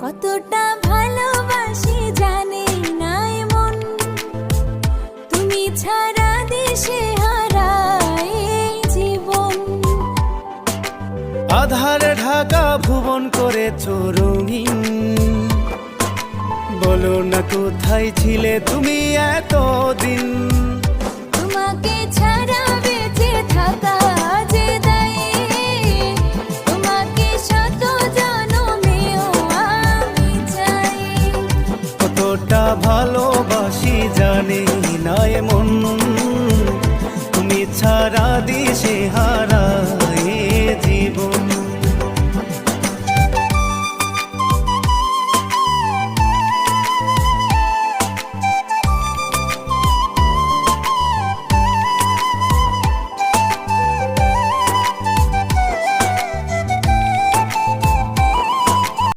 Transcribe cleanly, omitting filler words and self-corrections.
কতটা ভালোবাসি জানে না মন, তুমি ছাড়া দিশে হারায় জীবন। আধারে ঢাকা ভুবন করেছো রঙিন, বলো না কোথায় ছিলে তুমি এতদিন। তোমাকে ছাড়া বেঁচে থাকা যে দায়, তোমাকে শত জনমেও আমি চাই। কতটা ভালোবাসি জানি না মন, তুমি ছাড়া দিশে হারায়